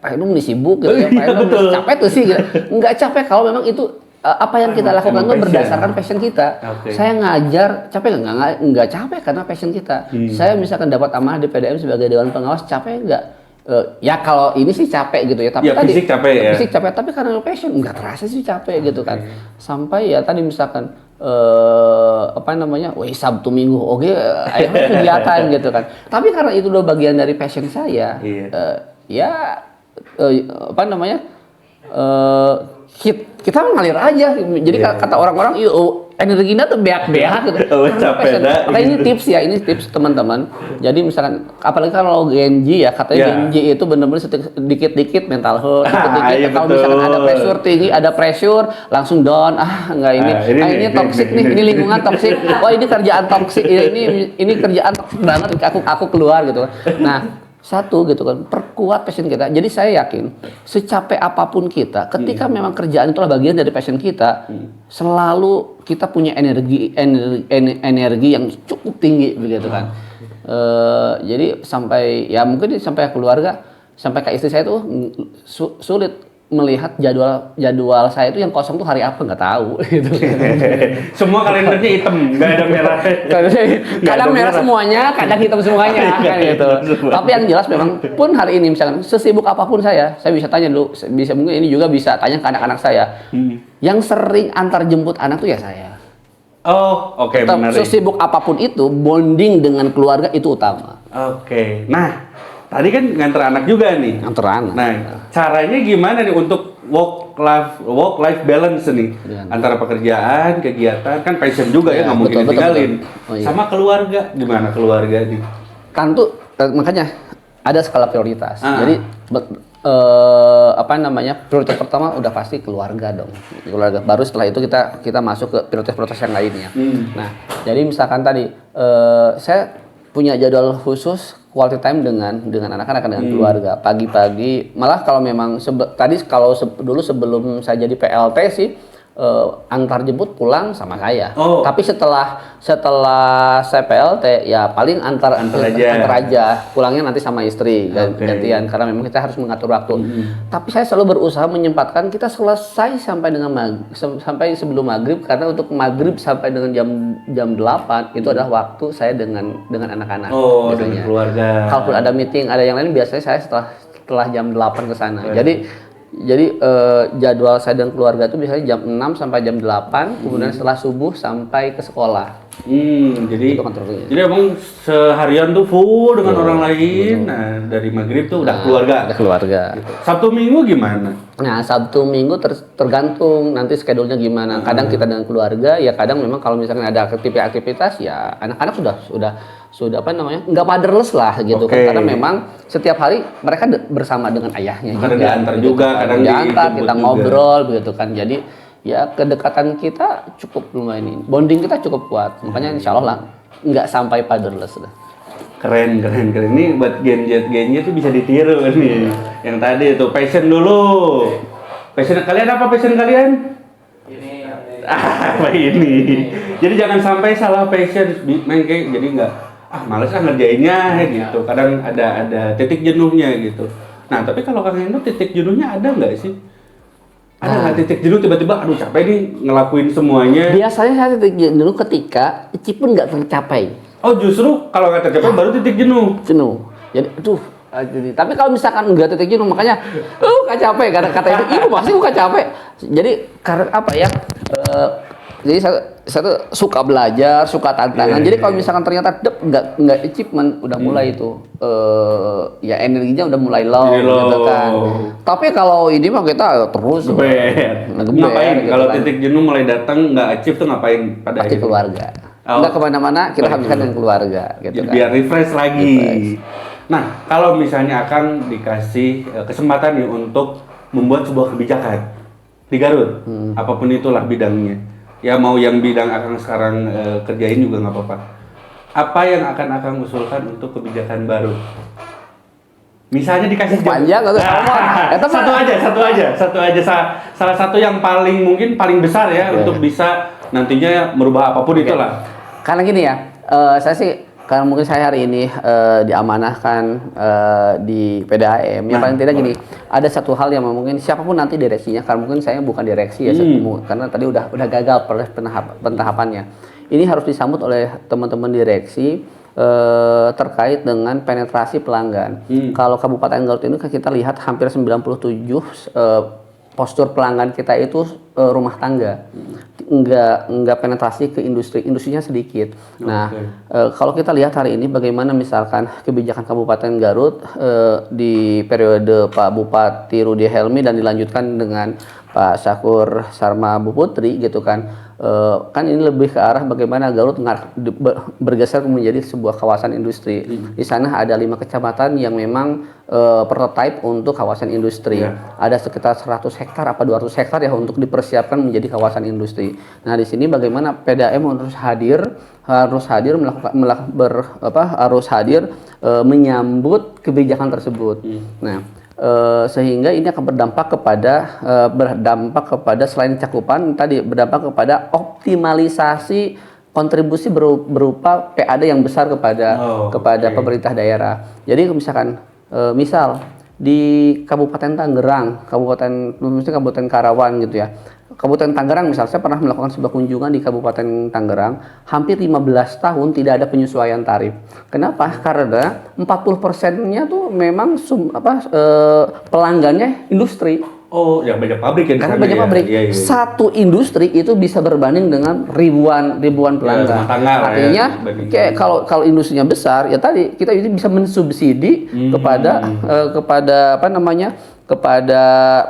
Pak Hendro ini sibuk gitu ya, Pak Hendro capek tuh sih. Nggak capek kalau memang itu apa yang kita lakukan itu berdasarkan passion kita. Saya ngajar capek nggak capek karena passion kita. Saya misalkan dapat amanah di PDAM sebagai dewan pengawas, capek nggak? Ya kalau ini sih capek gitu ya, tapi tadi fisik capek, tapi karena passion nggak terasa sih capek gitu kan. Sampai ya tadi misalkan Sabtu Minggu akhirnya kegiatan gitu kan. Tapi karena itu udah bagian dari passion saya, kita ngalir aja. Jadi kata orang-orang, energinya tuh beak-beak gitu. Ini tips teman-teman. Jadi misalkan, apalagi kalau Genji ya, katanya Genji itu benar-benar dikit-dikit mental health, dikit-dikit. Kalau misalkan ada pressure tinggi, ada pressure, langsung down. Ini toksik nih, ini lingkungan toksik. Wah ini kerjaan toksik, ini kerjaan toksik banget. Aku keluar gitu. Nah. Satu gitu kan, perkuat passion kita. Jadi saya yakin secapek apapun kita, ketika memang kerjaan itulah bagian dari passion kita, selalu kita punya energi yang cukup tinggi begitu kan. Jadi sampai keluarga, sampai ke istri saya tuh sulit melihat jadwal saya itu yang kosong tuh hari apa nggak tahu gitu. Semua kalendernya hitam, nggak ada merah. Kadang merah semuanya, kadang hitam semuanya kan gitu. Tapi yang jelas memang pun hari ini misalkan sesibuk apapun saya bisa tanya dulu, mungkin ini juga bisa tanya ke anak-anak saya. Yang sering antar jemput anak tuh ya saya. Benar. Sesibuk apapun itu, bonding dengan keluarga itu utama. Nah, tadi kan nganter anak juga nih. Nganter anak. Nah, caranya gimana nih untuk work life balance nih antara pekerjaan, kegiatan, kan passion juga ya nggak mungkin ditinggalin. Sama keluarga, gimana keluarga nih? Kan tuh makanya ada skala prioritas. Jadi prioritas pertama udah pasti keluarga dong. Keluarga. Baru setelah itu kita masuk ke prioritas yang lainnya. Nah, jadi misalkan tadi saya punya jadwal khusus quality time dengan anak-anak, dengan keluarga. Pagi-pagi malah kalau memang dulu sebelum saya jadi PLT sih antar jemput pulang sama saya. Tapi setelah saya PLT ya paling antar aja. Pulangnya nanti sama istri gantian karena memang kita harus mengatur waktu. Tapi saya selalu berusaha menyempatkan kita selesai sampai sebelum maghrib, karena untuk maghrib sampai dengan jam 8 itu adalah waktu saya dengan anak-anak. Dengan keluarga. Kalaupun ada meeting, ada yang lain, biasanya saya setelah jam 8 ke sana. Jadi jadwal saya dan keluarga itu biasanya jam 6 sampai jam 8, kemudian setelah subuh sampai ke sekolah. Jadi emang seharian tuh full dengan orang lain. Nah, dari maghrib tuh udah keluarga. Gitu. Sabtu Minggu gimana? Nah, Sabtu Minggu tergantung nanti schedule-nya gimana. Kadang kita dengan keluarga, ya kadang memang kalau misalkan ada aktivitas ya anak-anak sudah nggak motherless lah gitu kan, karena memang setiap hari mereka bersama dengan ayahnya kadang diantar juga, kadang diantar, kita ngobrol begitu kan. Jadi ya kedekatan kita cukup lumayan ini, bonding kita cukup kuat, makanya insya Allah lah nggak sampai fatherless lah. Keren. Ini buat Gen-Z tuh bisa ditiru nih. Yang tadi itu passion dulu. Passion kalian apa passion kalian? Ini. Jadi jangan sampai salah passion, main kayak jadi nggak males ngerjainnya gitu. Kadang ada titik jenuhnya gitu. Nah, tapi kalau Kang Hendro titik jenuhnya ada nggak sih? Ada nggak titik jenuh tiba-tiba aduh capek nih ngelakuin semuanya? Biasanya saya titik jenuh ketika achievement nggak tercapai. Justru kalau nggak tercapai baru titik jenuh. Jadi tapi kalau misalkan nggak titik jenuh, makanya nggak capek, kata ibu masih nggak capek. Jadi karena apa ya? Jadi saya tuh suka belajar, suka tantangan. Jadi kalau misalkan ternyata nggak achievement, udah mulai itu ya energinya udah mulai low gitu kan. Tapi kalau ini mah kita terus ngapain? Gitu kalau kan. Titik jenuh mulai datang nggak achieve tuh ngapain pada akhirnya? Keluarga. Nggak kemana-mana, kita habiskan dengan keluarga gitu kan. Biar refresh lagi. Nah, kalau misalnya akan dikasih kesempatan nih untuk membuat sebuah kebijakan di Garut, apapun itulah bidangnya. Ya mau yang bidang Akang sekarang kerjain juga nggak apa-apa. Apa yang akan Akang usulkan untuk kebijakan baru? Misalnya dikasih panjang atau satu aja. Salah satu yang paling besar ya untuk bisa nantinya merubah apapun itulah. Karena gini ya, saya sih karena mungkin saya hari ini diamanahkan di PDAM, yang paling tidak gini, ada satu hal yang mungkin siapapun nanti direksinya, karena mungkin saya bukan direksi ya, karena tadi udah gagal pentahapannya. Ini harus disambut oleh teman-teman direksi terkait dengan penetrasi pelanggan. Kalau Kabupaten Garut ini kita lihat hampir 97 postur pelanggan kita itu rumah tangga, nggak penetrasi ke industrinya sedikit. Nah, kalau kita lihat hari ini bagaimana misalkan kebijakan Kabupaten Garut di periode Pak Bupati Rudy Helmi dan dilanjutkan dengan Pak Syakur Sarma Bu Putri gitu kan. Kan ini lebih ke arah bagaimana Garut bergeser menjadi sebuah kawasan industri. Di sana ada 5 kecamatan yang memang prototipe untuk kawasan industri. Ada sekitar 100 hektar apa 200 hektar ya untuk dipersiapkan menjadi kawasan industri. Nah, di sini bagaimana PDAM harus hadir menyambut kebijakan tersebut. Nah, sehingga ini akan berdampak kepada selain cakupan tadi, berdampak kepada optimalisasi kontribusi berupa PAD yang besar kepada pemerintah daerah. Jadi misalkan misal di Kabupaten Tangerang, Kabupaten Karawang gitu ya. Kabupaten Tangerang misalnya, saya pernah melakukan sebuah kunjungan di Kabupaten Tangerang, hampir 15 tahun tidak ada penyesuaian tarif. Kenapa? Karena 40%-nya tuh memang pelanggannya industri. Oh, ya banyak pabrik ya. Karena banyak pabrik. Ya. Satu industri itu bisa berbanding dengan ribuan pelanggan. Artinya, kayak kalau industrinya besar, ya tadi kita ini bisa mensubsidi kepada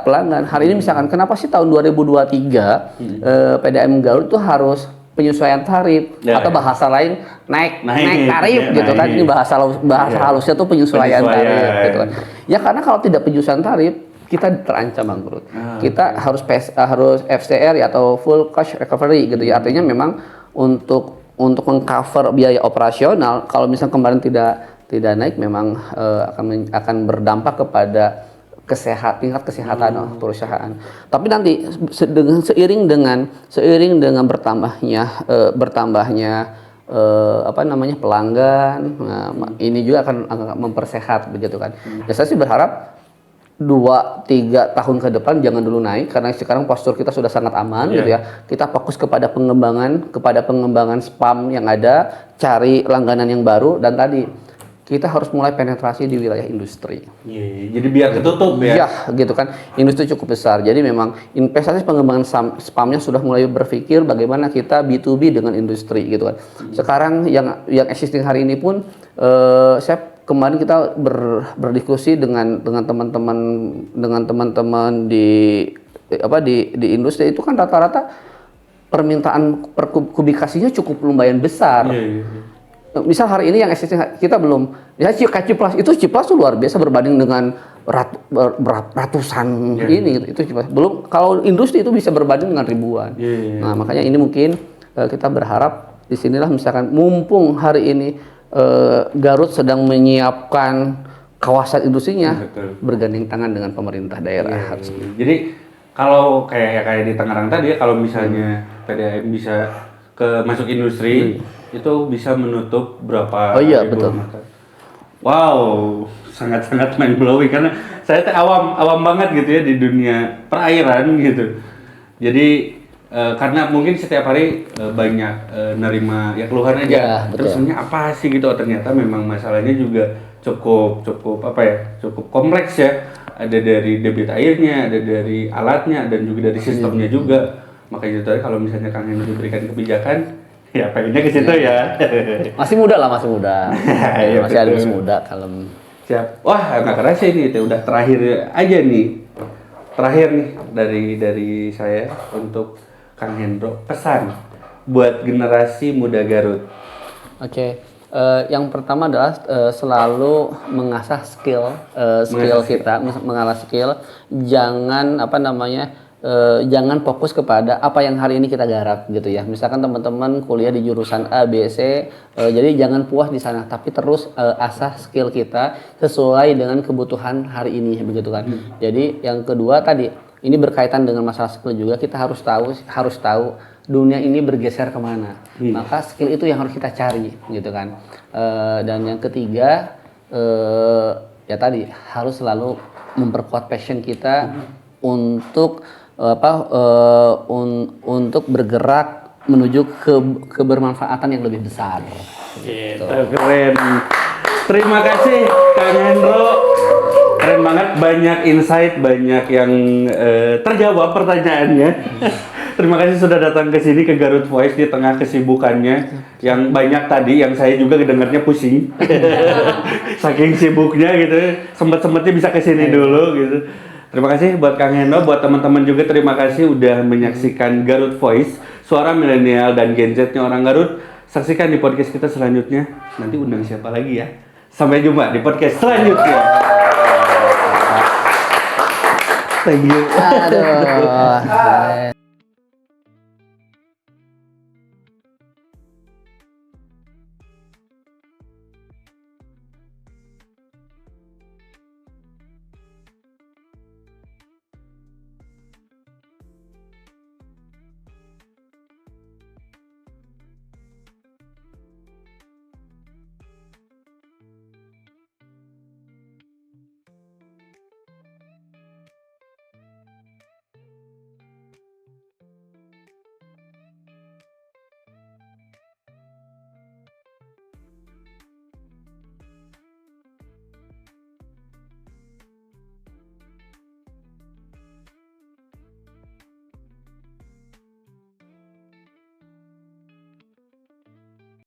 pelanggan. Hari ini misalkan kenapa sih tahun 2023 PDAM Garut itu harus penyesuaian tarif atau bahasa lain naik tarif gitu kan. Ini bahasa halusnya tuh penyesuaian tarif gitu kan. Ya karena kalau tidak penyesuaian tarif kita terancam bangkrut. Kita harus FCR ya, atau full cost recovery gitu ya. Artinya memang untuk mengcover biaya operasional, kalau misalnya kemarin tidak tidak naik memang akan berdampak kepada tingkat kesehatan perusahaan. Tapi nanti seiring dengan bertambahnya pelanggan, ini juga akan mempersehat begitu kan. Ya, saya sih berharap 2-3 tahun ke depan jangan dulu naik karena sekarang postur kita sudah sangat aman gitu ya. Kita fokus kepada pengembangan spam yang ada, cari langganan yang baru, dan tadi kita harus mulai penetrasi di wilayah industri. Jadi biar ketutup ya. Iya, gitu kan. Industri cukup besar. Jadi memang investasi pengembangan spamnya sudah mulai berpikir bagaimana kita B2B dengan industri gitu kan. Sekarang yang existing hari ini pun kemarin kita berdiskusi dengan teman-teman di industri itu kan rata-rata permintaan per kubikasinya cukup lumayan besar. Misal hari ini yang existing kita belum, ya Ciplas itu tuh luar biasa berbanding dengan ratusan ini itu Ciplas. Belum kalau industri itu bisa berbanding dengan ribuan. Nah, makanya ini mungkin kita berharap di sinilah misalkan mumpung hari ini Garut sedang menyiapkan kawasan industrinya, bergandeng tangan dengan pemerintah daerah harus. Jadi kalau kayak di Tangerang tadi ya, kalau misalnya PDAM bisa masuk industri, itu bisa menutup berapa betul. Wow, sangat-sangat mind blowing karena saya awam banget gitu ya di dunia perairan gitu. Jadi karena mungkin setiap hari banyak nerima keluhan aja. Terus sebenarnya apa sih gitu? Ternyata memang masalahnya juga cukup kompleks ya. Ada dari debit airnya, ada dari alatnya, dan juga dari sistemnya juga. Makanya itu kalau misalnya Kang Hendro diberikan kebijakan, ya pengennya ke situ ya. Masih muda. Masih ada masih muda kalem. Siap. Wah, nggak kerasa ini udah terakhir aja nih. Terakhir nih dari saya untuk Kang Hendro, pesan buat generasi muda Garut. Yang pertama adalah selalu mengasah skill kita, mengasah skill. Jangan fokus kepada apa yang hari ini kita garap gitu ya. Misalkan teman-teman kuliah di jurusan A, B, C, jadi jangan puas di sana, tapi terus asah skill kita sesuai dengan kebutuhan hari ini begitu kan. Jadi yang kedua tadi, ini berkaitan dengan masalah skill juga, kita harus tahu dunia ini bergeser kemana. Maka skill itu yang harus kita cari gitu kan. Dan yang ketiga ya tadi harus selalu memperkuat passion kita untuk untuk bergerak menuju kebermanfaatan yang lebih besar. Gitu. Keren. Terima kasih Kang Hendro. Keren banget, banyak insight, banyak yang terjawab pertanyaannya. Terima kasih sudah datang ke sini ke Garut Voice di tengah kesibukannya yang banyak tadi, yang saya juga kedengarnya pusing. Saking sibuknya gitu, sempet-sempetnya bisa ke sini dulu gitu. Terima kasih buat Kang Hendro, buat teman-teman juga terima kasih udah menyaksikan Garut Voice, suara milenial dan Gen Z-nya orang Garut. Saksikan di podcast kita selanjutnya. Nanti undang siapa lagi ya? Sampai jumpa di podcast selanjutnya. Thank you. Aduh.